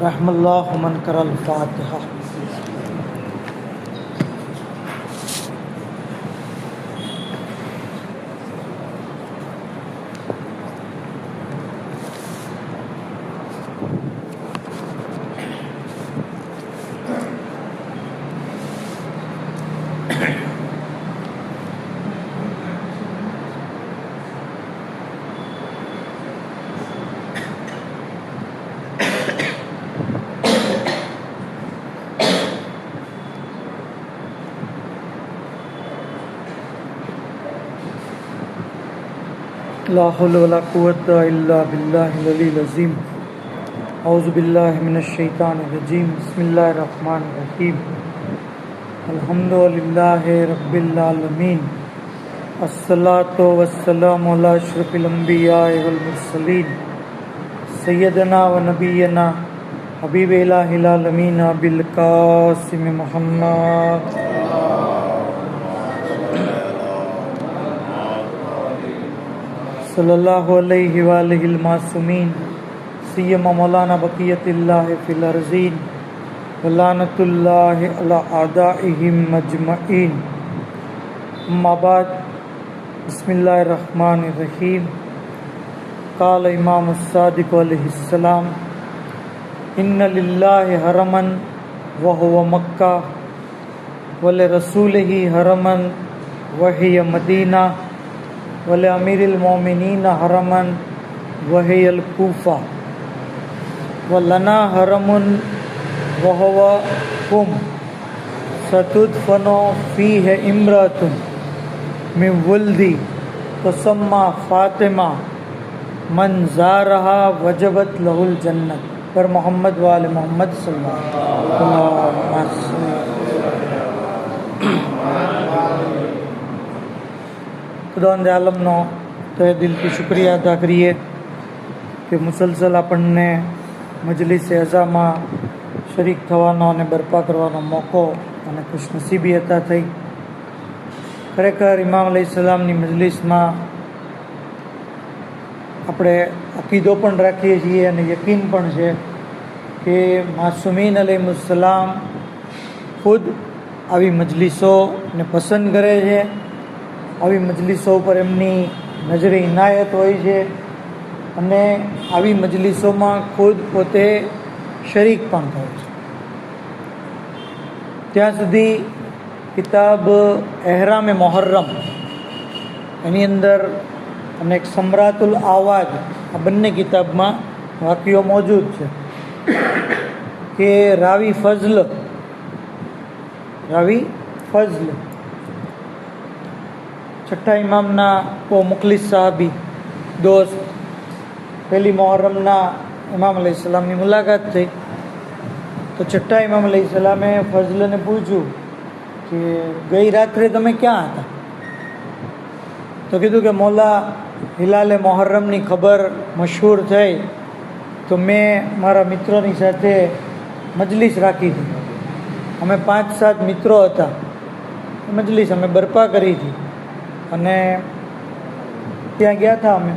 रहमल्लाहु मन करल फातिहा। ला हौल वला कुव्वता इल्ला बिल्लाहिल अलील अज़ीम। औज़ु बिल्लाहि मिनश शैतानिर रजीम। बिस्मिल्लाहिर रहमानिर रहीम। अल्हम्दुलिल्लाहि रब्बिल आलमीन। अस्सलातु वस्सलामु अला अशरफिल अंबिया वल मुरसलीन सय्यदना व नबियना हबीब इलाहिल आलमीन अबिल कासिम मुहम्मद सल्लल्लाहु अलैहि वालिहिल मासूमीन सय्यमा मौलाना बक़ियतिल्लाहि फिल अर्ज़ीन व लानतुल्लाहि अला आदाइहिम अजमईन। अम्मा बाद, बिस्मिल्लाहिर रहमानिर रहीम। क़ाल इमाम सादिक़ अलैहिस्सलाम, इन्ना लिल्लाहि हरमन व हुवा मक्का व लिरसूलिही हरमन व हिय मदीना वले अमीरिल मोमिनीन हरमन वहियल कूफा व लना हरमुन वहुवा कुम सतुदफनो फीह इम्रतुन मिन वुल्दी तुसम्मा फातिमा मन ज़ारहा वजबत लहुल जन्नत। पर मोहम्मद वाले मोहम्मद सल्लल्लाहु अलैहि वसल्लम। ખુદાવંદ આલમનો તહે દિલથી શુક્રિયા અદા કરીએ કે મુસલસલ આપણને મજલિસે અઝામાં શરીક થવાનો અને બરપા કરવાનો મોકો અને ખુશનસીબી અતા થઈ। ખરેખર ઇમામ અલૈહિસ્સલામની મજલિસમાં આપણે અકીદો પણ રાખીએ છીએ અને યકીન પણ છે કે માસૂમીન અલૈહિસ્સલામ ખુદ આવી મજલિસોને પસંદ કરે છે। આવી મજલિસો ઉપર એમની નજરે ઇનાયત હોય છે અને આવી મજલિસોમાં ખુદ પોતે શરીક પણ થાય છે। ત્યાં સુધી કિતાબ એહરામે મોહર્રમ એની અંદર અને એક સમરાતુલ આવાજ, આ બંને કિતાબમાં વાક્યો મોજૂદ છે કે રાવી ફઝલ છઠ્ઠા ઇમામના કો મુખલિસ સાહબી દોસ્ત, પહેલી મોહર્રમના ઇમામ અલૈહિસ્સલામની મુલાકાત થઈ તો છઠ્ઠા ઇમામ અલૈહિસ્સલામે ફઝલને પૂછ્યું કે ગઈ રાત્રે તમે ક્યાં હતા? તો કીધું કે મૌલા હિલાલે મોહર્રમની ખબર મશહૂર થઈ તો મેં મારા મિત્રોની સાથે મજલિસ રાખી હતી। અમે 5-7 મિત્રો હતા, મજલિસ અમે બરપા કરી હતી અને ત્યાં ગયા હતા અમે।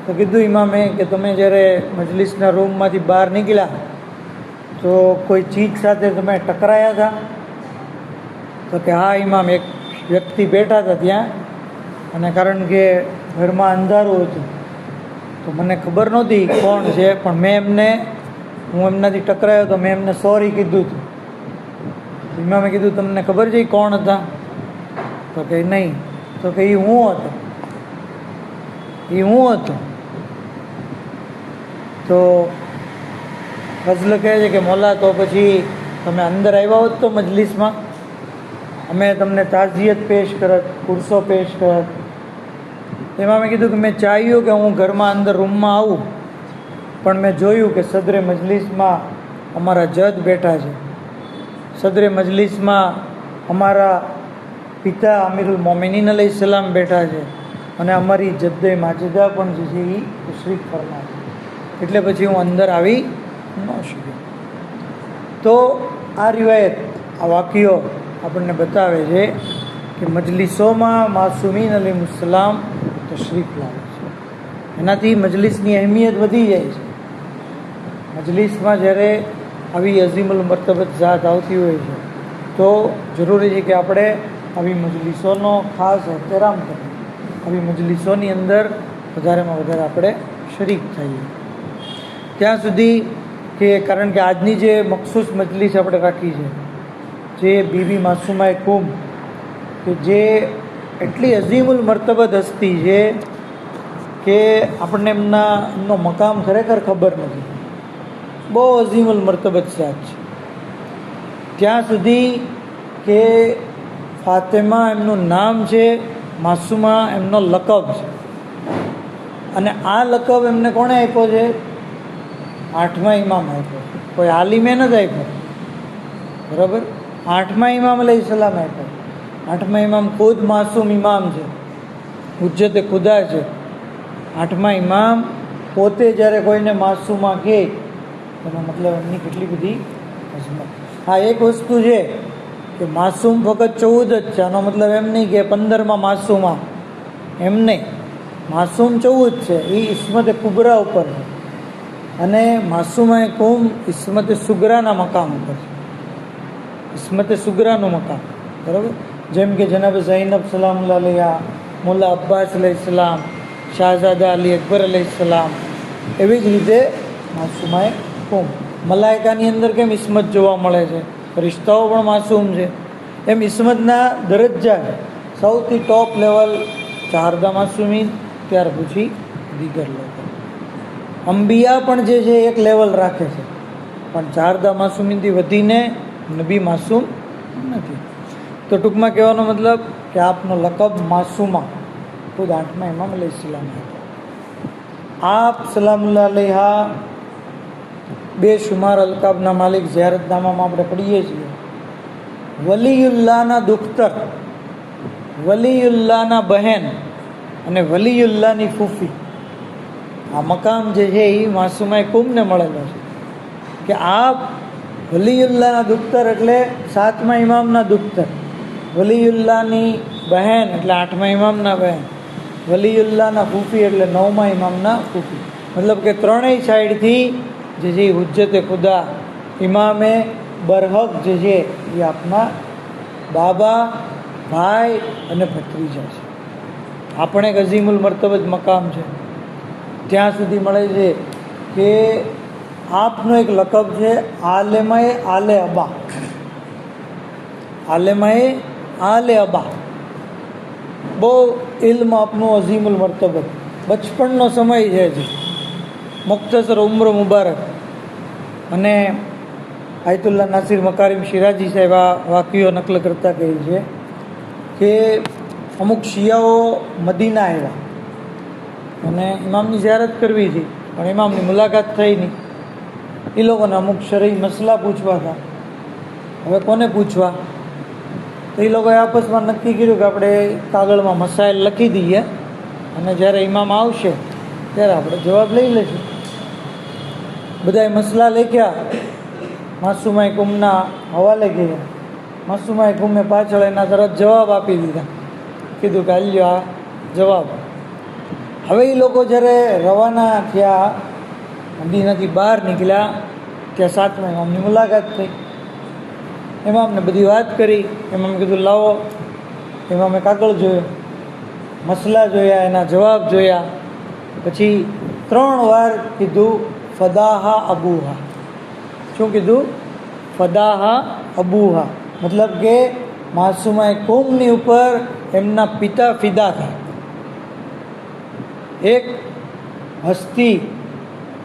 તો કીધું ઇમામે કે તમે જ્યારે મજલિસના રૂમમાંથી બહાર નીકળ્યા તો કોઈ ચીજ સાથે તમે ટકરાયા હતા? તો કે હા ઇમામ, એક વ્યક્તિ બેઠા હતા ત્યાં અને કારણ કે ઘરમાં અંધારું હતું તો મને ખબર નહોતી કોણ છે, પણ હું એમનાથી ટકરાયો તો મેં એમને સોરી કીધું હતું। ઇમામે કીધું તમને ખબર છે કોણ હતા? તો કે નહીં। તો કે એ હું હતો। તો ફઝલ કહે છે કે મૌલા, તો પછી તમે અંદર આવ્યા હોત તો મજલિસમાં અમે તમને તાઝિયત પેશ કરત, કુરસો પેશ કરત। એમાં મેં કીધું કે મેં ચાહ્યું કે હું ઘરમાં અંદર રૂમમાં આવું, પણ મેં જોયું કે સદરે મજલિસમાં અમારા જજ બેઠા છે, સદરે મજલિસમાં અમારા પિતા અમીરુલ મોમિનીન અલૈહિસ્સલામ બેઠા છે અને અમારી જદ્દે માજિદા પણ જે છે એ તશરીફ ફરમા છે, એટલે પછી હું અંદર આવી ન શક્યો। તો આ રિવાયત, આ વાક્યો આપણને બતાવે છે કે મજલિસોમાં માસૂમીન અલૈહિસ્સલામ તશરીફ લાવે છે, એનાથી મજલિસની અહેમિયત વધી જાય છે। મજલિસમાં જ્યારે આવી અઝીમુલ મર્તબત ઝાત આવતી હોય છે તો જરૂરી છે કે આપણે આવી મજલિસોનો ખાસ એહતરામ કરીએ, આવી મજલિસોની અંદર વધારેમાં વધારે આપણે શરીક થઈએ. ત્યાં સુધી કે કારણ કે આજની જે મખસૂસ મજલિસ આપણે રાખી છે, જે બીબી માસુમાએ કુમ, કે જે એટલી અઝીમુલ મર્તબત હસ્તી છે કે આપણને એમનો મકામ ખરેખર ખબર નથી. બહુ અઝીમુલ મર્તબત ઝાત છે. ત્યાં સુધી કે ફાતિમા એમનું નામ છે, માસુમા એમનો લકબ છે, અને આ લકબ એમને કોણે આપ્યો છે? 8મા ઇમામ આપ્યો, કોઈ આલિમે નથી આપ્યો. બરાબર, 8મા ઇમામ અલૈહિસ્સલામ આપ્યો. 8મા ઇમામ ખુદ માસૂમ ઇમામ છે, હુજ્જતે ખુદા છે. 8મા ઇમામ પોતે જ્યારે કોઈને માસુમા કહે એનો મતલબ એમની કેટલી બધી અઝમત. હા, એક વસ્તુ છે કે માસૂમ ફક્ત 14 જ છે. આનો મતલબ એમ નહીં કે 15માં માસુમા, એમ નહીં. માસૂમ 14 છે, એ ઇસ્મતે કુબરા ઉપર છે, અને માસુમાએ કુમ ઇસ્મતે સુગરાના મકામ ઉપર છે. ઇસ્મતે સુગરાનું મકામ, બરાબર. જેમ કે જનાબ ઝૈનબ સલામુલ્લાહ અલૈહા, મુલ્લા અબ્બાસ અલૈહિસ્સલામ, શાહઝાદા અલી અકબર અલૈહિસ્સલામ, એવી જ રીતે માસુમાએ કુમ. મલાઇકાની અંદર કેમ ઇસ્મત જોવા મળે છે? ફરિશ્તાઓ પણ માસૂમ છે. એમ ઇસ્મતના દરજ્જા છે. સૌથી ટોપ લેવલ ચારદા માસૂમીન, ત્યાર પછી દીગર લોકો. અંબિયા પણ જે છે એક લેવલ રાખે છે, પણ ચારદા માસૂમીનથી વધીને નબી માસૂમ નથી. તો ટૂંકમાં કહેવાનો મતલબ કે આપનો લકબ માસુમા ખુદ 8મા ઇમામ અલૈહિસ્સલામ હતો. આપ સલામુલ્લાહ અલૈહા બેશુમાર અલકાબના માલિક. ઝિયારતનામામાં આપણે પઢીએ છીએ, વલીયુલ્લાહના દુખ્તર, વલીયુલ્લાહના બહેન અને વલીયુલ્લાહની ફૂફી. આ મકામ જે છે એ માસુમાએ કુમને મળેલો છે કે આપ વલીયુલ્લાહના દુખ્તર એટલે 7મા ઇમામના દુખ્તર, વલીયુલ્લાહની બહેન એટલે 8મા ઇમામના બહેન, વલીયુલ્લાહના ફૂફી એટલે 9મા ઇમામના ફૂફી. મતલબ કે ત્રણેય સાઈડથી જે છે હુજ્જતે ખુદા ઇમામે બરહક જે છે એ આપના બાબા, ભાઈ અને ભત્રીજા છે. આપણે એક અઝીમુલ મર્તબત મકામ છે. ત્યાં સુધી મળે છે કે આપનો એક લકબ છે આલેમાએ આલે અબા. આલેમાએ આલે અબા, બહુ ઇલ્મ આપનું અઝીમુલ મર્તબત. બચપણનો સમય છે હજી, મુખ્તસર ઉમ્ર મુબારક. અને આયતુલ્લાહ નાસિર મકારીમ શિરાજી સાહેબ આ વાક્યો નકલ કરતા કહે છે કે અમુક શિયાઓ મદીના આવ્યા અને ઇમામની ઝિયારત કરવી હતી, પણ ઇમામની મુલાકાત થઈ નહીં. એ લોકોને અમુક શરઈ મસલા પૂછવા હતા. હવે કોને પૂછવા? તો એ લોકોએ આપસમાં નક્કી કર્યું કે આપણે કાગળમાં મસાઇલ લખી દઈએ અને જ્યારે ઇમામ આવશે ત્યારે આપણે જવાબ લઈ લઈશું. બધાએ મસલા લખ્યા, માસુમાએ કુમના હવાલે ગયા. માસુમાએ કુમે પાછળ એના તરત જવાબ આપી દીધા. કીધું કે હાલ્યો આ જવાબ. હવે એ લોકો જ્યારે રવાના થયા, મદીનાથી બહાર નીકળ્યા, ત્યાં 7મા ઇમામની મુલાકાત થઈ. ઇમામને બધી વાત કરી. ઇમામે કીધું લાવો. ઇમામે કાગળ જોયો, મસલા જોયા, એના જવાબ જોયા. પછી 3 વાર કીધું ફદાહા અબુહા. શું કીધું? ફદાહા અબુહા. મતલબ કે માસુમાએ કુમની ઉપર એમના પિતા ફિદા થાય. એક હસ્તી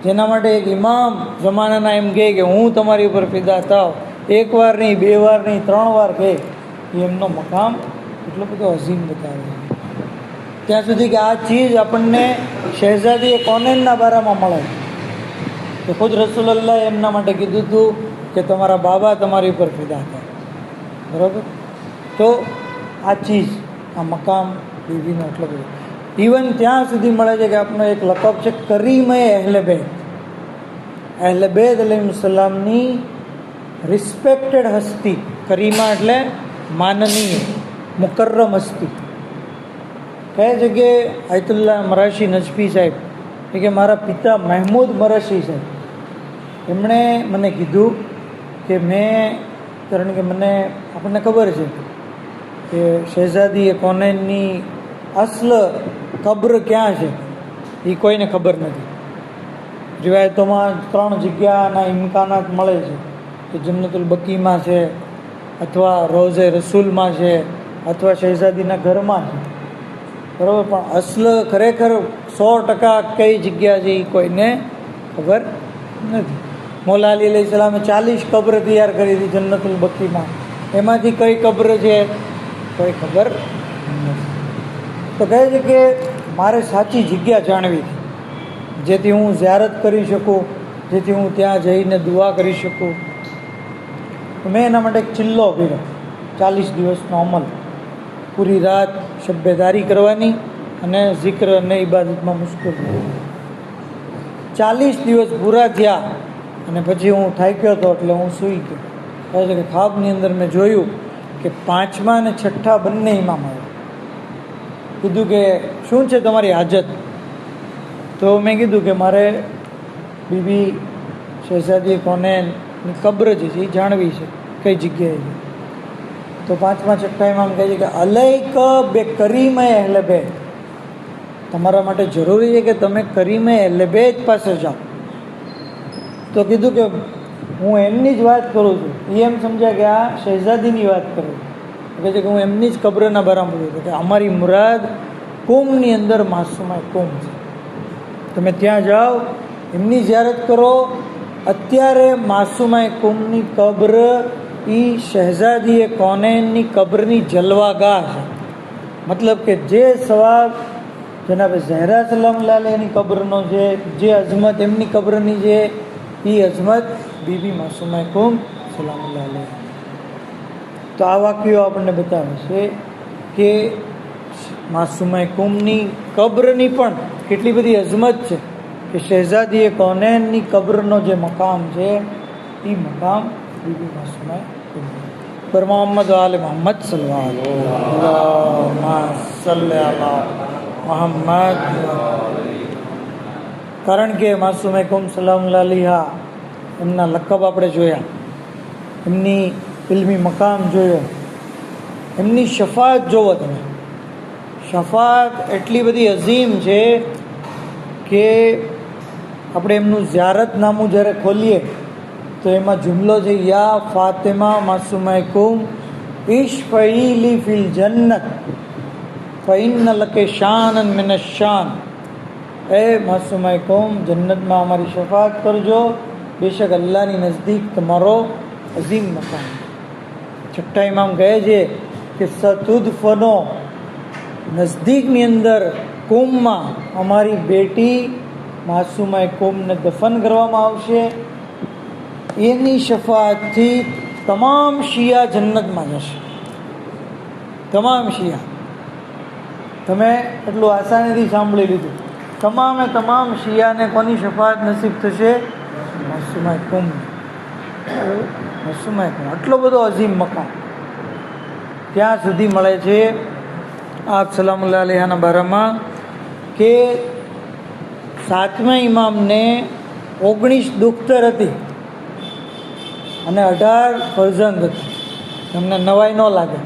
જેના માટે એક ઇમામ જમાનાના એમ કહે કે હું તમારી ઉપર ફિદા થાવ, 1 વાર નહીં, 2 વાર નહીં, 3 વાર કહે, એ એમનો મકામ એટલો બધો અઝીમ બતાવે છે. ત્યાં સુધી કે આ ચીજ આપણને શહેઝાદી કોનેનના બારામાં મળે કે ખુદ રસૂલુલ્લાહ એમના માટે કીધું હતું કે તમારા બાબા તમારી ઉપર ફિદા થાય. બરાબર? તો આ ચીજ, આ મકામ બીવીનો એટલો બધો. ઇવન ત્યાં સુધી મળે છે કે આપનો એક લકબ છે કરીમે અહેલે બેત. અહેલે બેત અલૈહિસ્સલામની રિસ્પેક્ટેડ હસ્તી. કરીમા એટલે માનનીય, મુકર્રમ હસ્તી. કઈ જગ્યાએ? આયતુલ્લાહ મરાશી નજફી સાહેબ કે મારા પિતા મહેમૂદ મરાશી સાહેબ એમણે મને કીધું કે કારણ કે આપણને ખબર છે કે શહેઝાદી એ કોનેનની અસલ કબ્ર ક્યાં છે એ કોઈને ખબર નથી. રિવાયતોમાં 3 જગ્યાના ઇમ્કાનાત મળે છે કે જન્નતુલ બકીમાં છે, અથવા રોઝે રસૂલમાં છે, અથવા શહેઝાદીના ઘરમાં છે, બરાબર. પણ અસલ ખરેખર 100% કઈ જગ્યા છે એ કોઈને ખબર નથી. મૌલા અલી અલૈહિસ્સલામે 40 કબ્ર તૈયાર કરી હતી જન્નતુલ બકીમાં, એમાંથી કઈ કબ્ર છે કોઈ ખબર નથી. તો કહે છે કે મારે સાચી જગ્યા જાણવી હતી, જેથી હું ઝિયારત કરી શકું, જેથી હું ત્યાં જઈને દુઆ કરી શકું. મેં એના માટે એક ચિલ્લો કર્યો, 40 દિવસનો અમલ, પૂરી રાત શબ્બેદારી કરવાની અને zikr અને ઇબાદતમાં મુશ્કેલ. 40 દિવસ પૂરા થયા અને પછી હું થાક્યો હતો એટલે હું સૂઈ ગયો. કહે છે કે ખ્વાબની અંદર મેં જોયું કે 5મા અને 6ઠા બંને ઇમામ આવ્યા. કીધું કે શું છે તમારી હાજત? તો મેં કીધું કે મારે બીબી શહેઝાદી કોનેનની કબ્ર જે છે એ જાણવી છે, કઈ જગ્યાએ છે. તો 5મા 6ઠા ઇમામ કહે છે કે અલૈક બે કરીમે અહેલે બેત, તમારા માટે જરૂરી છે કે તમે કરીમે અહેલે બેત પાસે જાઓ. તો કીધું કે હું એમની જ વાત કરું છું. એ એમ સમજ્યા કે આ શહેઝાદીની વાત કરું છું. કહે છે કે હું એમની જ કબ્રના બારામાં બોલું છું કે અમારી મુરાદ કુમની અંદર માસુમાએ કુમ છે, તમે ત્યાં જાઓ, એમની ઝિયારત કરો. અત્યારે માસુમાએ કુમની કબ્ર એ શહેઝાદીએ કોનેનની કબ્રની જલવાગાહ છે. મતલબ કે જે સવાબ જનાબે ઝહેરા સલામુલ્લાહ અલૈહાની કબ્રનો છે, જે અઝમત એમની કબ્રની છે, એ અઝમત બીબી માસુમાએ કુમ સલામુલ્લાહ અલૈહા. તો આ વાક્યો આપણને બતાવે છે કે માસુમાએ કુમની કબ્રની પણ કેટલી બધી અઝમત છે કે શહેઝાદીએ કોનેનની કબ્રનો જે મકામ છે એ મકામ બીબી માસુમાએ કુમ પર મોહમ્મદ આલે મોહમ્મદ મોહમ્મદ. કારણ કે માસુમાએ કુમ સલામુલ્લાહ અલૈહા એમના લકબ આપણે જોયા, એમની ઇલ્મી મકામ જોયો, એમની શફાત જોવો તમે. શફાત એટલી બધી અઝીમ છે કે આપણે એમનું ઝિયારતનામું જ્યારે ખોલીએ તો એમાં જુમલો છે યા ફાતિમા માસુમાએ કુમ ઇશ્ફઈલી ફિલ જન્નત ફઇન્ન લકે શાનન મિન શાન. એ માસુમાએ કુમ જન્નતમાં અમારી શફાત કરજો, બેશક અલ્લાહની નજદીક તમારો અઝીમ મકામ. 6ઠ્ઠા ઇમામ કહે છે કે સતુદફનો નજદીકની અંદર કુમમાં અમારી બેટી માસુમાએ કુમને દફન કરવામાં આવશે. એની શફાતથી તમામ શિયા જન્નતમાં જશે, તમામ શિયા. તમે એટલું આસાનીથી સાંભળી લીધું, તમામ શિયાને કોની શફાત નસીબ થશે? માસુમાએ કુમ. માસુમાએ કુમ આટલો બધો અઝીમ મકામ ત્યાં સુધી મળે છે આપ સલામુલ્લાહ અલૈહાના બારામાં કે 7મા ઇમામને 19 દુખ્તર હતી અને 18 ફરજંદ હતી. તમને નવાઈ ન લાગે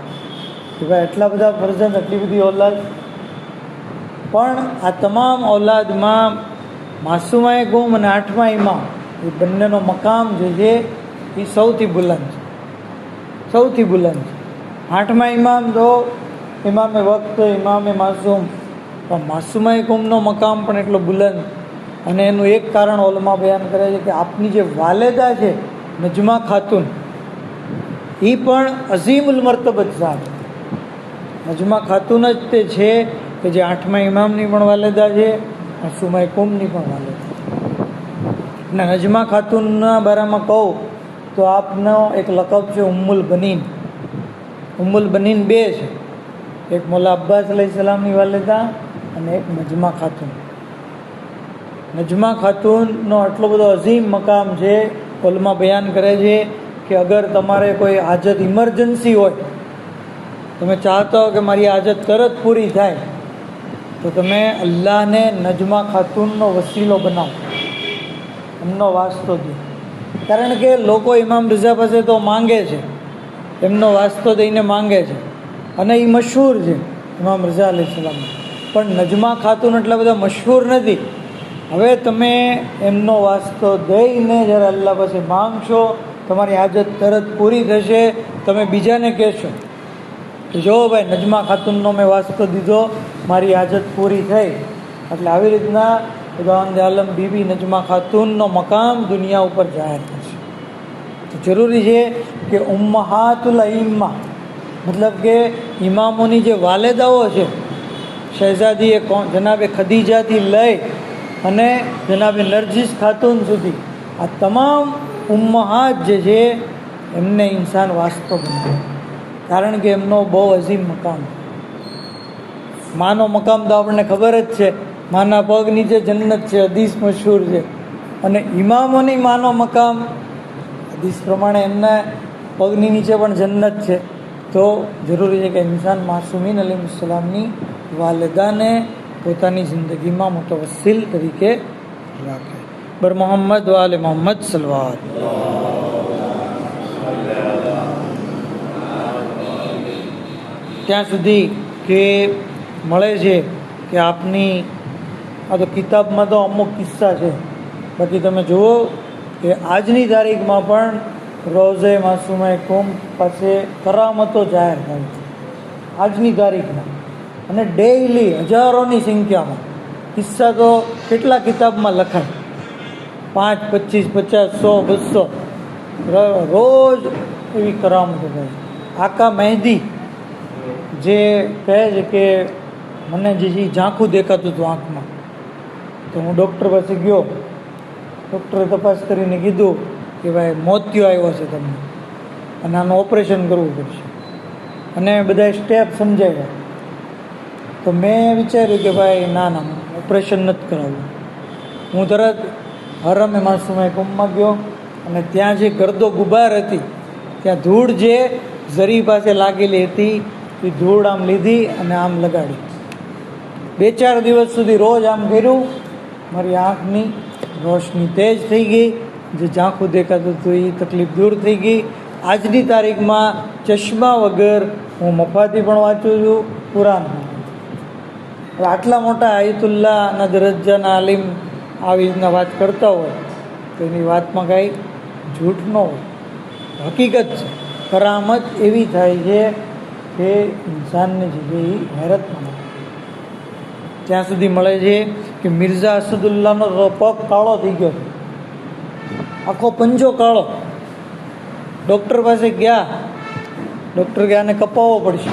કે ભાઈ એટલા બધા ફરજંદ, એટલી બધી ઔલાદ. પણ આ તમામ ઔલાદમાં માસુમાએ કુમ અને 8મા ઇમામ એ બંનેનો મકામ જે છે એ સૌથી બુલંદ છે, સૌથી બુલંદ છે. 8મા ઇમામ તો ઇમામે વક્ત, ઇમામે માસૂમ, પણ માસુમાએ કુમનો મકામ પણ એટલો બુલંદ. અને એનું એક કારણ ઓલમા બયાન કરે છે કે આપની જે વાલેદા છે નજમા ખાતુન, એ પણ અઝીમુલ મર્તબત સાહેબ. નજમા ખાતુન જ તે છે કે જે 8મા ઇમામની પણ વાલેદા છે, માસુમાએ કુમની પણ વાલેદા. અને નજમા ખાતુનના બારામાં કહું તો આપનો એક લકબ છે ઉમ્મુલ બનીન. ઉમ્મુલ બનીન 2 છે, એક મૌલા અબ્બાસ અલૈહિસ્સલામની વાલેદા અને એક નજમા ખાતુન. નજમા ખાતુનનો આટલો બધો અઝીમ મકામ છે, ઓલમાં બયાન કરે છે કે અગર તમારે કોઈ હાજત ઇમરજન્સી હોય, તમે ચાહતા હો કે મારી હાજત તરત પૂરી થાય, તો તમે અલ્લાહને નજમા ખાતુનનો વસીલો બનાવો, એમનો વાસ્તો દો. કારણ કે લોકો ઇમામ રઝા પાસે તો માંગે છે, એમનો વાસ્તો દઈને માંગે છે અને એ મશહૂર છે ઇમામ રઝા અલૈહિસ્સલામ. પણ નજમા ખાતુન એટલા બધા મશહૂર નથી. હવે તમે એમનો વાસ્તો દઈને જ્યારે અલ્લાહ પાસે માંગશો, તમારી હાજત તરત પૂરી થશે. તમે બીજાને કહેશો કે જો ભાઈ નજમા ખાતુનનો મેં વાસ્તો દીધો, મારી હાજત પૂરી થઈ. એટલે આવી રીતના ખુદાવંદ આલમ બીબી નજમા ખાતુનનો મકામ દુનિયા ઉપર જાહેર થશે. તો જરૂરી છે કે ઉમ્મહાતુલ અઈમ્મા, મતલબ કે ઇમામોની જે વાલેદાઓ છે, શહેઝાદીએ જનાબે ખદીજાથી લઈ અને જનાબે નરજિસ ખાતુન સુધી, આ તમામ ઉમ્મહાત જે છે એમને ઇન્સાન વાસ્તો બનાવે, કારણ કે એમનો બહુ અઝીમ મકામ. માનો મકામ તો આપણને ખબર જ છે, માના પગ નીચે જન્નત છે, હદીસ મશહૂર છે. અને ઇમામોની માનો મકામ, હદીસ પ્રમાણે એમના પગની નીચે પણ જન્નત છે. તો જરૂરી છે કે ઇન્સાન માસૂમીન અલૈહિસ્સલામની વાલિદાને પોતાની જિંદગીમાં મુતવસ્સિલ તરીકે રાખે. બર મોહમ્મદ વાલે મોહમ્મદ સલવાત. ત્યાં સુધી કે મળે છે કે આપની આ તો કિતાબમાં તો અમુક કિસ્સા છે, બાકી તમે જુઓ કે આજની તારીખમાં પણ રોઝે માસૂમાએ કુમ પાસે કરામતો જાહેર થાય છે આજની તારીખમાં, અને ડેઇલી હજારોની સંખ્યામાં કિસ્સા તો કેટલા કિતાબમાં લખાય, 5, 25, 50, 100, 200 રોજ એવી કરામતો થાય. આકા મહેદી જે કહે છે કે મને જે ઝાંખું દેખાતું હતું આંખમાં, તો હું ડૉક્ટર પાસે ગયો. ડૉક્ટરે તપાસ કરીને કીધું કે ભાઈ મોતિયો આવ્યો છે તમને અને આનું ઓપરેશન કરવું પડશે, અને બધા સ્ટેપ સમજાવ્યા. તો મેં વિચાર્યું કે ભાઈ ના ઓપરેશન નથી કરાવવું. હું તરત હરમે માસૂમાએ કુમમાં ગયો અને ત્યાં જે ગર્દો ગુબાર હતી, ત્યાં ધૂળ જે ઝરી પાસે લાગેલી હતી એ ધૂળ આમ લીધી અને આમ લગાડી. 2-4 દિવસ સુધી રોજ આમ કર્યું. મારી આંખની રોશની તેજ થઈ ગઈ, જે ઝાંખું દેખાતું હતું એ તકલીફ દૂર થઈ ગઈ. આજની તારીખમાં ચશ્મા વગર હું મફાતી પણ વાંચું છું, કુરાન. આટલા મોટા આયતુલ્લાહના દરજ્જાના આલિમ આવી રીતના વાત કરતા હોય તો એની વાતમાં કાંઈ જૂઠ ન હોય, હકીકત છે. કરામત એવી થાય છે કે ઇન્સાનને જે હેરતમાં નાખે. ત્યાં સુધી મળે છે કે મિર્ઝા અસદુલ્લાનો પગ કાળો થઈ ગયો, આખો પંજો કાળો. ડૉક્ટર પાસે ગયા, ડૉક્ટર કે આને કપાવવો પડશે,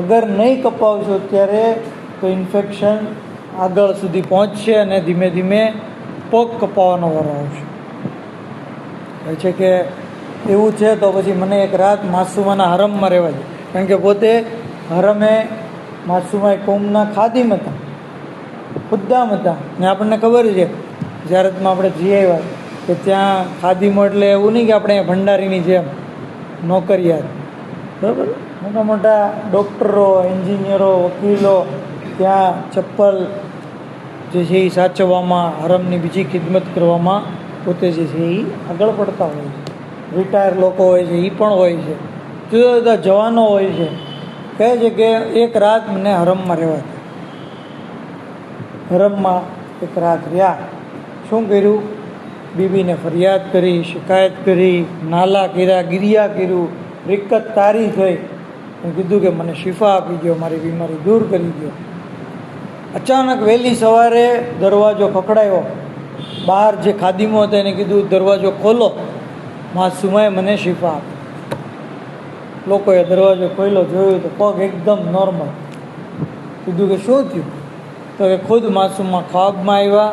અગર નહીં કપાવશો ત્યારે તો ઇન્ફેક્શન આગળ સુધી પહોંચશે અને ધીમે ધીમે પગ કપાવવાનો વારો આવશે. કહે છે કે એવું છે તો પછી મને એક રાત માસૂમાના હરમમાં રહેવા દે, કારણ કે પોતે હરમે માસૂમાએ કૌમના ખાદિમ હતા, ખુદ્દામ હતા. ને આપણને ખબર છે ઝિયારતમાં આપણે જઈ આવ્યા કે ત્યાં ખાદિમો એટલે એવું નહીં કે આપણે ભંડારીની જેમ નોકરિયાત, બરાબર. મોટા મોટા ડૉક્ટરો, એન્જિનિયરો, વકીલો ત્યાં ચપ્પલ જે છે એ સાચવવામાં, હરમની બીજી ખિદમત કરવામાં પોતે જે છે એ આગળ પડતા હોય છે. રિટાયર લોકો હોય છે એ પણ હોય છે, જુદા જુદા જવાનો હોય છે. કહે છે કે એક રાત મને હરમમાં રહેવા દે. હરમમાં એક રાત રહ્યા. શું કર્યું? બીબીને ફરિયાદ કરી, શિકાયત કરી, નાલા કર્યા, ગિરિયા કર્યું, રિક્કત તારી થઈ. મેં કીધું કે મને શિફા આપી દો, મારી બીમારી દૂર કરી દો. અચાનક વહેલી સવારે દરવાજો ખખડાયો. બહાર જે ખાદીમો હતા એને કીધું દરવાજો ખોલો, માસૂમાએ મને શિફા આપી. લોકોએ દરવાજો ખોલ્યો, જોયું તો પગ એકદમ નોર્મલ. કીધું કે શું થયું? તો કે ખુદ માસૂમમાં ખ્વાબમાં આવ્યા,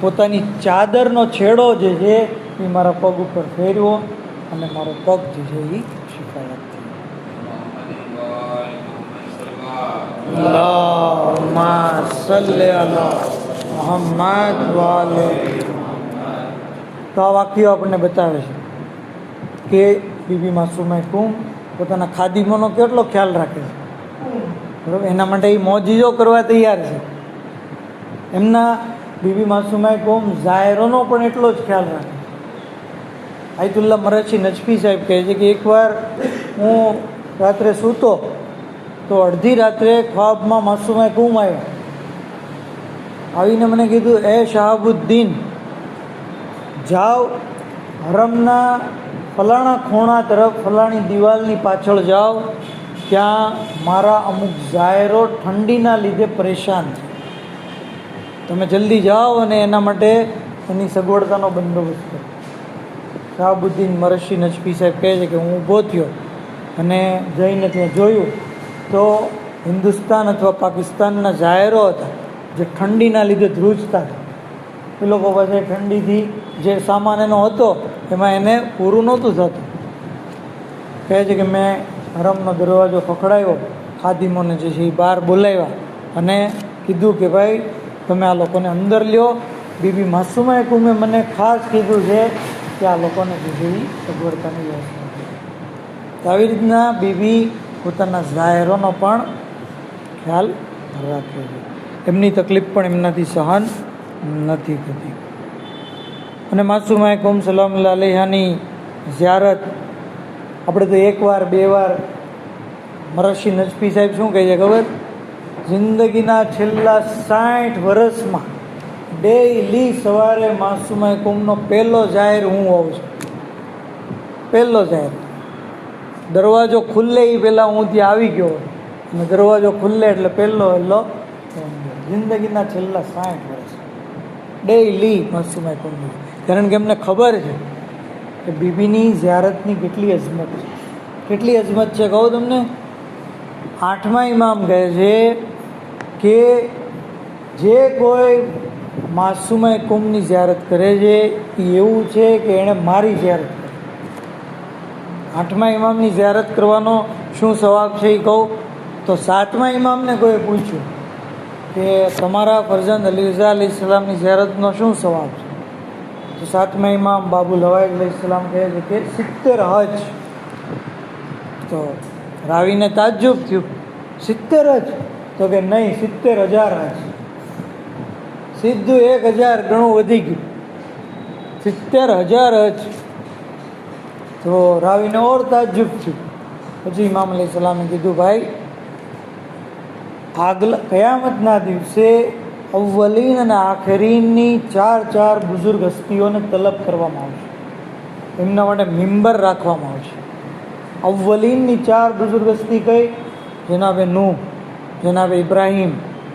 પોતાની ચાદરનો છેડો જે છે એ મારા પગ ઉપર ફેરવો અને મારો પગ જે છે એ શિફાયત થઈ. અલ્લાહુમ્મા સલ્લી અલા મુહમ્મદ વાલે. તો આ વાક્યો આપણને બતાવે છે કે બીબી માસૂમાએ કુમ પોતાના ખાદીમોનો કેટલો ખ્યાલ રાખે છે, બરાબર. એના માટે એ મોજીજો કરવા તૈયાર છે. એમના બીબી માસૂમાએ કુમ ઝાયરોનો પણ એટલો જ ખ્યાલ રાખે. આયતુલ્લા મરાઠી નજફી સાહેબ કહે છે કે એકવાર હું રાત્રે સૂતો તો અડધી રાત્રે ખ્વાબમાં માસૂમાએ કુમ આવ્યા, આવીને મને કીધું, એ શહાબુદ્દીન, જાઓ હરમના ફલાણા ખૂણા તરફ, ફલાણી દિવાલની પાછળ જાઓ, ત્યાં મારા અમુક ઝાયરો ઠંડીના લીધે પરેશાન છે, તમે જલ્દી જાઓ અને એના માટે એની સગવડતાનો બંદોબસ્ત કરો. શહાબુદ્દીન મરશી નજફી સાહેબ કહે છે કે હું ઊભો થયો અને જઈને ત્યાં જોયું તો હિન્દુસ્તાન અથવા પાકિસ્તાનના ઝાયરો હતા જે ઠંડીના લીધે ધ્રુજતા હતા. એ લોકો પાસે ઠંડીથી જે સામાન એનો હતો એમાં એને પૂરું નહોતું થતું. કહે છે કે મેં હરમનો દરવાજો ખખડાવ્યો, ખાદિમોને જે છે એ બહાર બોલાવ્યા અને કીધું કે ભાઈ તમે આ લોકોને અંદર લ્યો. બીબી માસૂમાએ કુમે મને ખાસ કીધું છે કે આ લોકોને જે છે એ સગવડતાની વ્યવસ્થા છે. તો આવી રીતના બીબી પોતાના ઝાયરોનો પણ ખ્યાલ રાખે છે. એમની તકલીફ પણ એમનાથી સહન નથી થતી. અને માસૂમાએ કુમ સલામુલ્લાહ અલૈહાની ઝિયારત આપણે તો એકવાર બે વાર, મરશી નજફી સાહેબ શું કહે છે ખબર? જિંદગીના છેલ્લા 60 વર્ષમાં ડેઈલી સવારે માસૂમાએ કુમનો પહેલો જાહેર હું હોઉં છું. પહેલો જાહેર, દરવાજો ખુલ્લે એ પહેલાં હું ત્યાં આવી ગયો અને દરવાજો ખુલ્લે એટલે પહેલો જિંદગીના છેલ્લા 60 વર્ષ ડેઈલી માસૂમાએ કુમનું. કારણ કે એમને ખબર છે કે બીબીની ઝિયારતની કેટલી અઝમત છે. કેટલી અઝમત છે કહું તમને? 8મા ઇમામ કહે છે કે જે કોઈ માસૂમાએ કુમની ઝિયારત કરે છે એ એવું છે કે એણે મારી ઝિયારત કરી. 8મા ઇમામની ઝિયારત કરવાનો શું સવાબ છે એ કહું તો 7મા ઇમામને કોઈ પૂછ્યું કે તમારા ફરજંદ અલી રઝા અલૈહિસ્સલામની ઝિયારતનો શું સવાબ છે? તો 7મા ઇમામ બાબુલ હવાઈદ અલૈહિસ્સલામ કહે છે કે 70 હજ. તો રાવીને તાજ્જુબ થયું, 70 હજ? તો કે નહીં, 70,000 હજ. સીધું 1000 ગણું વધી ગયું, 70,000 હજ. તો રાવીને ઓર તાજ્જુબ થયું. પછી ઇમામ અલૈહિસ્સલામે કીધું, ભાઈ આગલા કયામતના દિવસે અવ્વલીન અને આખરીનની 4 બુઝુર્ગ હસ્તીઓને તલબ કરવામાં આવશે. એમના માટે મિંબર રાખવામાં આવશે. અવ્વલીનની 4 બુઝુર્ગ હસ્તી કઈ? જનાબે નૂહ, જનાબે ઇબ્રાહીમ,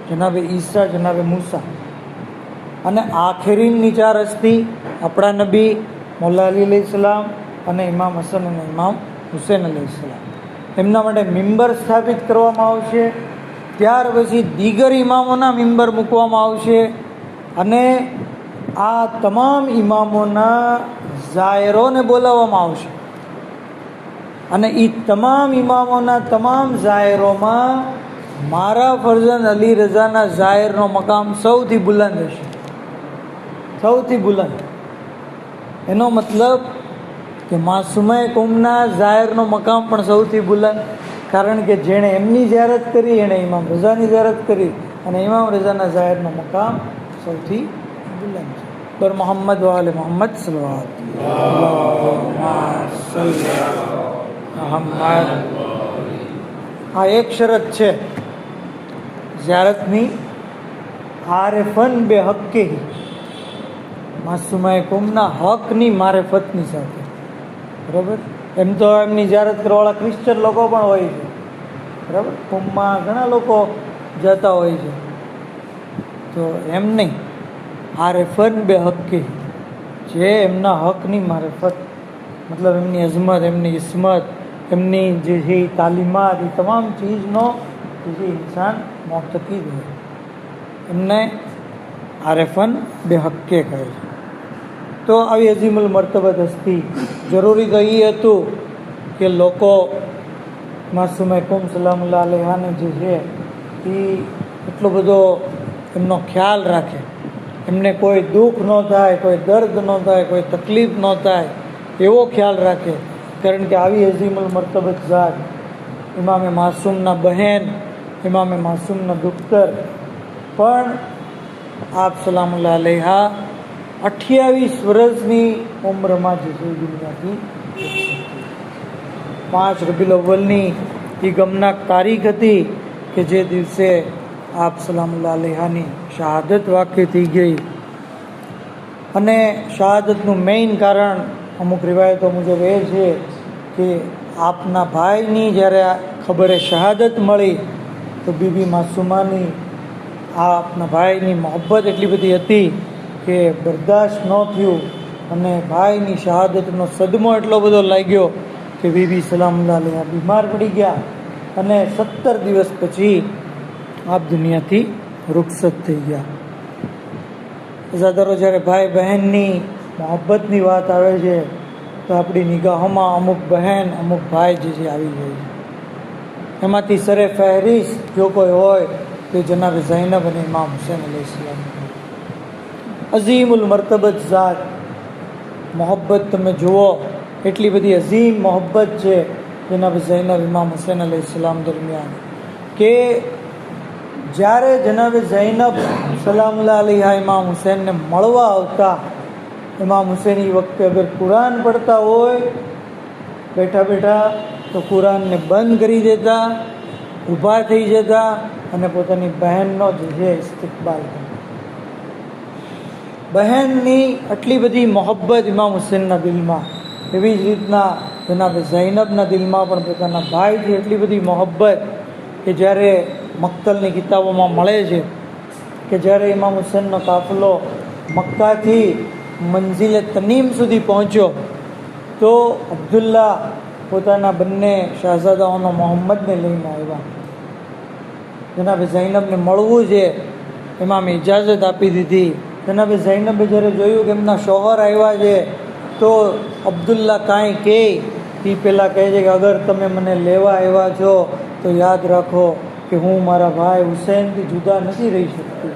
જનાબે ઈસા, જનાબે મૂસા. અને આખરીનની 4 હસ્તી આપણા નબી મૌલા અલી અલૈહિસ્સલામ અને ઇમામ હસન અને ઇમામ હુસૈન અલૈહિસ્સલામ. એમના માટે મિંબર સ્થાપિત કરવામાં આવશે. ત્યાર પછી દીગર ઇમામોના મિંબર મૂકવામાં આવશે અને આ તમામ ઇમામોના ઝાયરોને બોલાવવામાં આવશે અને એ તમામ ઇમામોના તમામ ઝાયરોમાં મારા ફરજંદ અલી રઝાના ઝાયરનો મકામ સૌથી બુલંદ હશે, સૌથી બુલંદ. એનો મતલબ કે માસૂમાએ કુમના ઝાયરનો મકામ પણ સૌથી બુલંદ, કારણ કે જેણે એમની ઝિયારત કરી એણે ઇમામ રઝાની ઝિયારત કરી અને ઇમામ રઝાના ઝાયરનો મકામ સૌથી બુલંદ છે. પર મોહમ્મદ વાલે મોહમ્મદ આ એક શરત છે ઝિયારતની, આરેફન બે હક્કે, માસૂમાએ કુમના હકની મારેફતની સાથે. બરાબર? એમ તો એમની ઝિયારત કરવાવાળા ક્રિશ્ચન લોકો પણ હોય છે. બરાબર? કુંભમાં ઘણા લોકો જતા હોય છે. તો એમ નહીં, આરેફન બે હક્કી, જે એમના હકની મારેફત, મતલબ એમની અઝમત, એમની ઇસ્મત, એમની જે છે તાલીમાત, એ તમામ ચીજનો જે ઇન્સાન મોહતકીદ હોય એમને આરેફન બે હક્કે કહે છે. તો આવી અઝીમુલ મર્તબત હસ્તી, જરૂરી તો એ હતું કે લોકો માસૂમાએ કુમ સલામુલ્લાહ અલૈહાને જે છે એ એટલો બધો એમનો ખ્યાલ રાખે, એમને કોઈ દુઃખ ન થાય, કોઈ દર્દ ન થાય, કોઈ તકલીફ ન થાય એવો ખ્યાલ રાખે. કારણ કે આવી અઝીમુલ મર્તબત ઝાત ઇમામે માસૂમના બહેન, ઇમામે માસૂમના દુખ્તર પણ આપ સલામુલ્લાહ અલૈહા 28 વર્ષની ઉંમરમાં જે છે દુનિયાથી 5 રબીઉલ અવ્વલની એ ગમનાક તારીખ હતી કે જે દિવસે આપ સલામુલ્લાહ અલૈહાની શહાદત વાક્ય થઈ ગઈ. અને શહાદતનું મેઇન કારણ અમુક રિવાયતો મુજબ એ છે કે આપના ભાઈની જ્યારે ખબરે શહાદત મળી તો બીબી માસુમાની આપના ભાઈની મોહબ્બત એટલી બધી હતી કે બરદાશ્ત ન થયું અને ભાઈની શહાદતનો સદમો એટલો બધો લાગ્યો કે બીબી સલામુલ્લાહ અલૈહા બીમાર પડી ગયા અને 17 દિવસ પછી આપ દુનિયાથી રૂખસત થઈ ગયા. અઝાદારો, જ્યારે ભાઈ બહેનની મોહબ્બતની વાત આવે છે તો આપણી નિગાહોમાં અમુક બહેન અમુક ભાઈ જે છે આવી જાય છે. એમાંથી સરે ફહેરિસ્ત જો કોઈ હોય તો જનાબ ઝૈનબ અને ઇમામ હુસૈન અલૈહિસ્સલામ. અઝીમુલ મર્તબત ઝાત મોહબ્બત તમે જુઓ, એટલી બધી અઝીમ મોહબ્બત છે જનાબ ઝૈનબ ઇમામ હુસૈન અલૈહિસ્સલામ દરમિયાન કે જ્યારે જનાબ ઝૈનબ સલામુલ્લાહ અલૈહા ઇમામ હુસૈનને મળવા આવતા, ઇમામ હુસૈન એ વખતે અગર કુરાન પડતા હોય બેઠા બેઠા તો કુરાનને બંધ કરી દેતા, ઊભા થઈ જતા અને પોતાની બહેનનો જે છે ઇસ્તિકબાલ કરતા. બહેનની આટલી બધી મોહબ્બત ઇમામ હુસૈનના દિલમાં, એવી જ રીતના જનાબ ઝૈનબના દિલમાં પણ પોતાના ભાઈથી એટલી બધી મોહબ્બત કે જ્યારે મક્તલની કિતાબોમાં મળે છે કે જ્યારે ઇમામ હુસૈનનો કાફલો મક્કાથી મંઝિલે તનીમ સુધી પહોંચ્યો તો અબ્દુલ્લા પોતાના બંને શહઝાદાઓનો મોહમ્મદને લઈને આવ્યા. જનાબે ઝૈનબને મળવું છે, ઇમામે ઇજાઝત આપી દીધી. જનાબે ઝૈનબે જ્યારે જોયું કે એમના શોહર આવ્યા છે તો અબ્દુલ્લા કાંઈ કહે એ પહેલાં કહે છે કે અગર તમે મને લેવા આવ્યા છો તો યાદ રાખો કે હું મારા ભાઈ હુસૈનથી જુદા નથી રહી શકતી.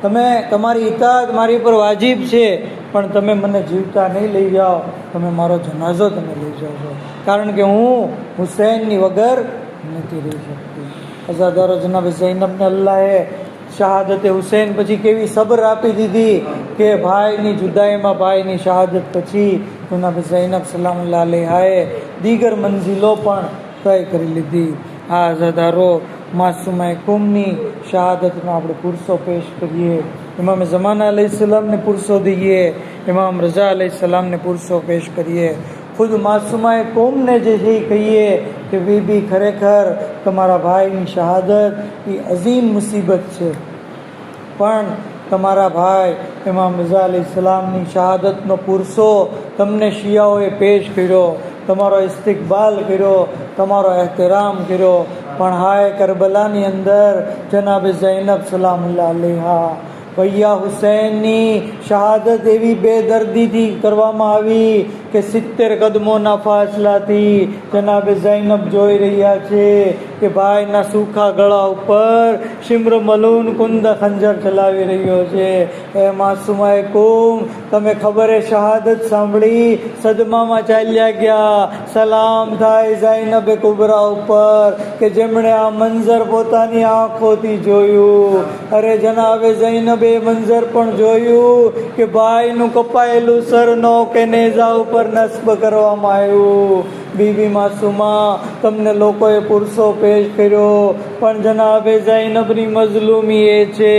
તમે તમારી ઇતાઅત મારી પર વાજિબ છે પણ તમે મને જીવતા નહીં લઈ જાઓ, તમે મારો જનાઝો તમે લઈ જાઓ છો, કારણ કે હું હુસૈનની વગર નથી રહી શકતી. અઝાદારો, જનાબે ઝૈનબને અલ્લાહે શહાદતે હુસૈન પછી કેવી સબ્ર આપી દીધી કે ભાઈની જુદાઈમાં, ભાઈની શહાદત પછી જનાબે ઝૈનબ સલામુલ્લાહ અલૈહાએ દીગર મંઝિલો પણ તય કરી લીધી. આ અઝાદારો, માસુમાએ કુમની શહાદતનો આપણે પુરસો પેશ કરીએ, ઇમામ ઝમાના અલૈહિસ્સલામને પુરસો દઈએ, ઇમામ રઝા અલૈહિસ્સલામને પુરસો પેશ કરીએ, ખુદ માસુમાએ કુમને જે છે એ કહીએ કે બીબી ખરેખર તમારા ભાઈની શહાદત એ અઝીમ મુસીબત છે, પણ તમારા ભાઈ ઇમામ રઝા અલૈહિસ્સલામની શહાદતનો પુરસો તમને શિયાઓએ પેશ કર્યો, તમારો ઇસ્તિકબાલ કર્યો, તમારો એહતરામ કર્યો. પણ હાય કરબલાની અંદર જનાબે ઝૈનબ સલામુલ્લાહ અલૈહા ભૈયા હુસૈનની શહાદત એવી બેદર્દીથી કરવામાં આવી કે 70 કદમોના ફાસલાથી જનાબે ઝૈનબ જોઈ રહ્યા છે કે ભાઈના સૂખા ગળા ઉપર શિમ્ર મલૂન કુંદ ખંજર ચલાવી રહ્યો છે. એ માસુમાએ કુમ, તમે ખબરે શહાદત સાંભળી સદમામાં ચાલ્યા ગયા. સલામ થાય ઝૈનબે કુબરા ઉપર કે જેમણે આ મંઝર પોતાની આંખોથી જોયું. અરે જનાબે ઝૈનબે મંઝર પણ જોયું કે ભાઈનું કપાયેલું સરનો કે નેઝા ઉપર નસ્બ કરવામાં આવ્યું. બીબી માસુમા, તમને લોકોએ પુરસો પેશ કર્યો પણ જનાબે ઝૈનબની મઝલુમી એ છે,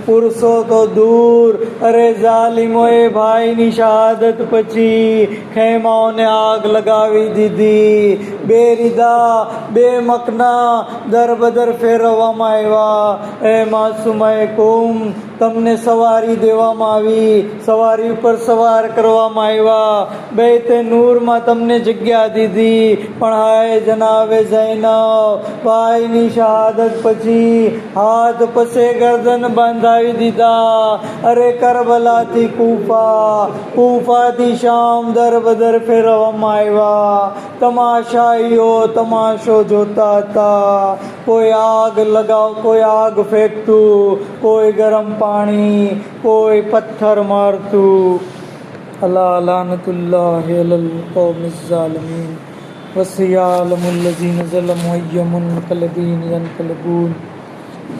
પુરસો તો દૂર, અરે ઝાલિમોએ ભાઈની શહાદત પછી ખેમાઓને આગ લગાવી દીધી. બે રીદા, બે મકના દર બદર ફેરવવામાં આવ્યા. એ માસુમાએ કુમ, તમને સવારી દેવામાં આવી, સવારી ઉપર સવાર કરવામાં આવ્યા, બેતે નૂરમાં તમને જગ્યા દીધી. પણ હાય જનાબે ઝૈનબ, ભાઈની શહાદત પછી હાથ પસે ગરદન બાંધાવી દીધા. અરે કરબલાથી કૂફા, કૂફાથી શામ દર બદર ફેરવવામાં આવ્યા. તમાશાઈઓ તમાશો જોતા હતા. કોઈ આગ લગાવ, કોઈ આગ ફેંકતું, કોઈ ગરમ પાણી, કોઈ પથ્થર મારતું. અલા લાનતુલ્લાહિ અલલ કૌમિઝ ઝાલિમીન વસિયાલમુલ લઝીન ઝલમુ અય્યમુન મુન્કલબીન યન્કલબૂન.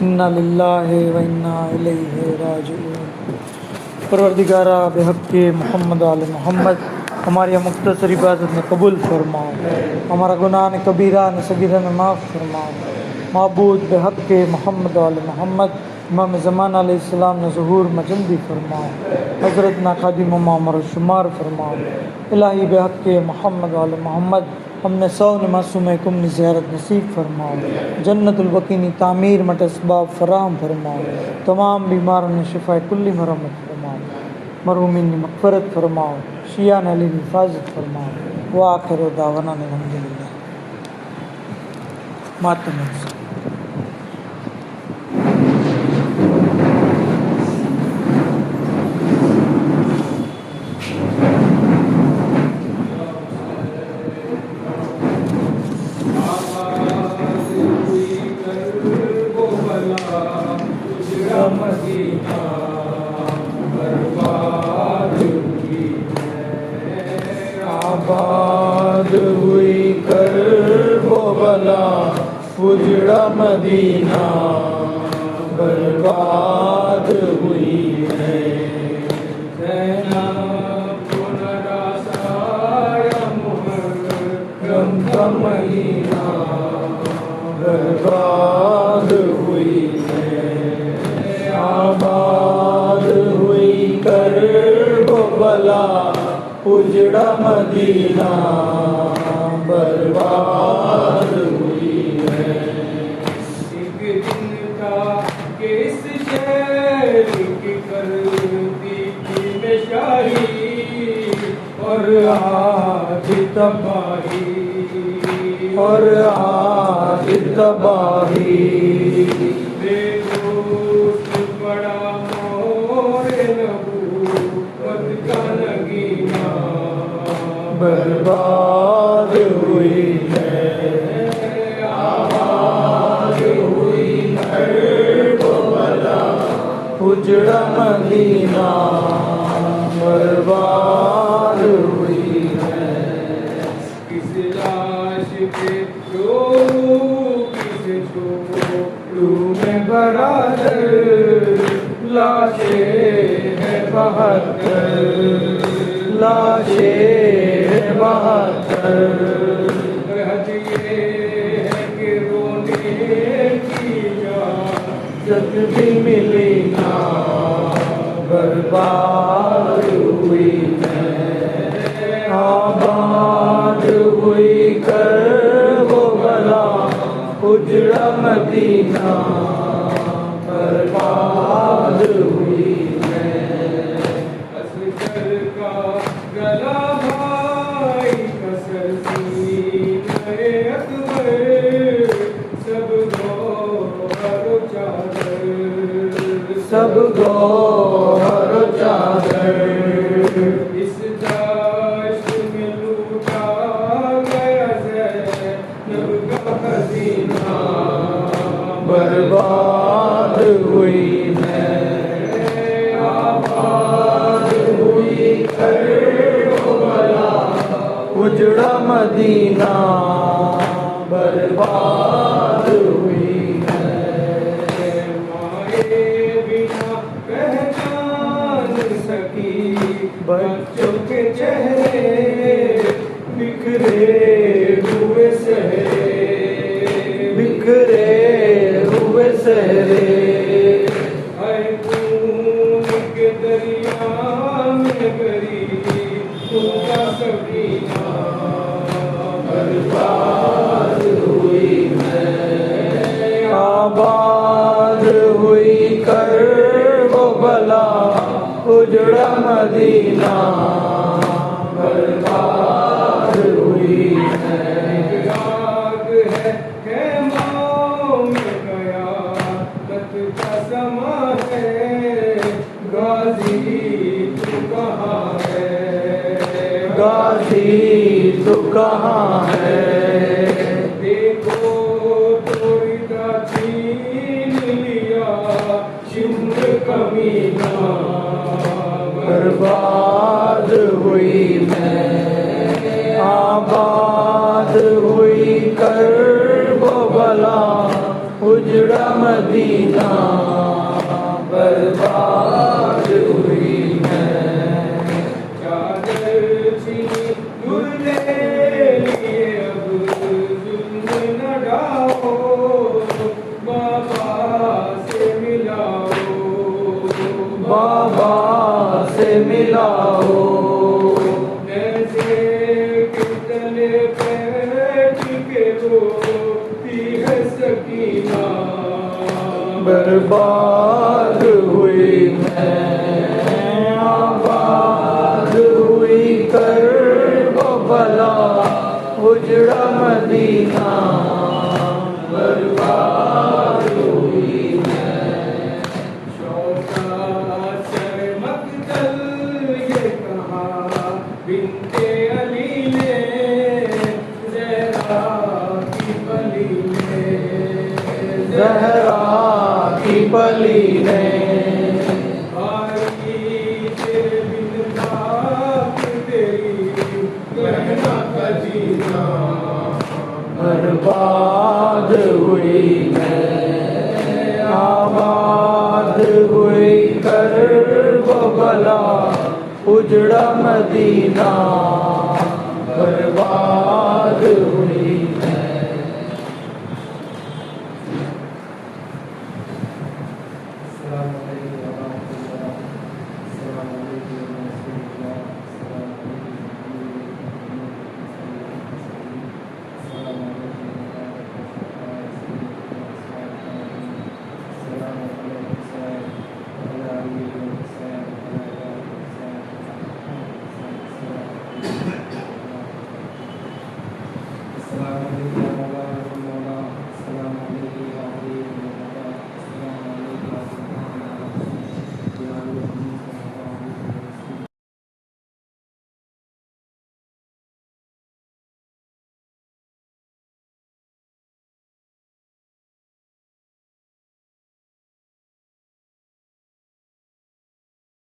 ઇન્ના લિલ્લાહિ વ ઇન્ના ઇલૈહિ રાજિഊન. پروردگارہ بحق محمد آل محمد ہماری مختصر عبادت میں قبول فرماؤ، ہمارا گناہ کبیرہ صغیرہ میں معاف فرماؤ۔ معبود بحق محمد آل محمد امام زمان علیہ السلام نے ظہور مجندی فرماؤ، حضرت نا خادم معمر شمار فرماؤ۔ الہی بحق محمد آل محمد ہم نے سون معصوم کم نے زیارت نصیب فرماؤ، جنت البقینی تعمیر مٹ اسباب فراہم فرماؤ، تمام بیماروں نے شفا کلی مرمت فرماؤ، مرحومین نے مغفرت فرماؤ، شیعہ علی نے حفاظت فرماؤ۔ وآخر دعوانا الحمدللہ۔ ماتم آباد ہوئی کرب و بلا اجڑا مدینہ، برباد ہوئی ہے زینب نراسایا محرم کا مہینہ، برباد ہوئی ہے۔ آباد ہوئی کرب و بلا اجڑا مدینہ، برباد ہوئی ہے۔ ایک دن تھا کہ اس شہر کی کرتی تھی میں شاہی، اور آج تباہی، اور آج تباہی۔ بے دوست بڑا مور نبوت کا نگینہ، برباد ہوئی ہے۔ آباد ہوئی کرب و بلا اجڑا مدینہ، برباد ہوئی ہے۔ کس لاش پہ رو کس چھوڑوں میں برادر، لاشیں ہیں 72، لاشیں 72۔ حج یہ ہے کہ رونے کی اجازت بھی ملی نہ، برباد ہوئی ہے۔ آباد ہوئی کرب و بلا اجڑا مدینہ، برباد ہوئی ہے۔ اصغر کا گلا بھائی کا سرزینے اکبر، سب گوہر و چادر، سب گوہر و چادر۔ اس دشت میں لوٹا گیا زینب کا خزینہ، برباد ہوئی ہے۔ آباد ہوئی کرب و بلا اجڑا مدینہ، برباد ہوئی ہے۔ مائے بنا پہچان سکی بچوں کے چہرے، بکھرے ہوئے سہرے، بکھرے ہوئے سہرے۔ اے خون کے دریا میں گری ان کا سفینہ، برباد ہوئی ہے۔ آباد ہوئی کرب و بلا اجڑا مدینہ، برباد ہوئی ہے۔ راگ ہے خیموں میں قیامت کا سما ہے، غازی تو کہاں ہے، غازی تو کہاں ہے۔ دیکھو توڑ کا چھین لیا شمر کمینہ، برباد ہوئی ہے۔ آباد ہوئی کرب و بلا اجڑا مدینہ، برباد ہوئی काबा से मिला हो। ऐसे कितने बैठ के रोती है सकीना, बर्बाद हुई मैं आबाद हुई करबला उजड़ा मदीना, बर्बाद हुई मैं। शौका शर्मकदल ये कहा बिनते अली ने, ज़हरा की बली ने, ज़हरा की बली ने, भाई तेरे बिन बाप तेरी कहना का जीना, बर्बाद हुई मैं आबाद हुई करबला उजड़ा मदीना, बर्बाद हुई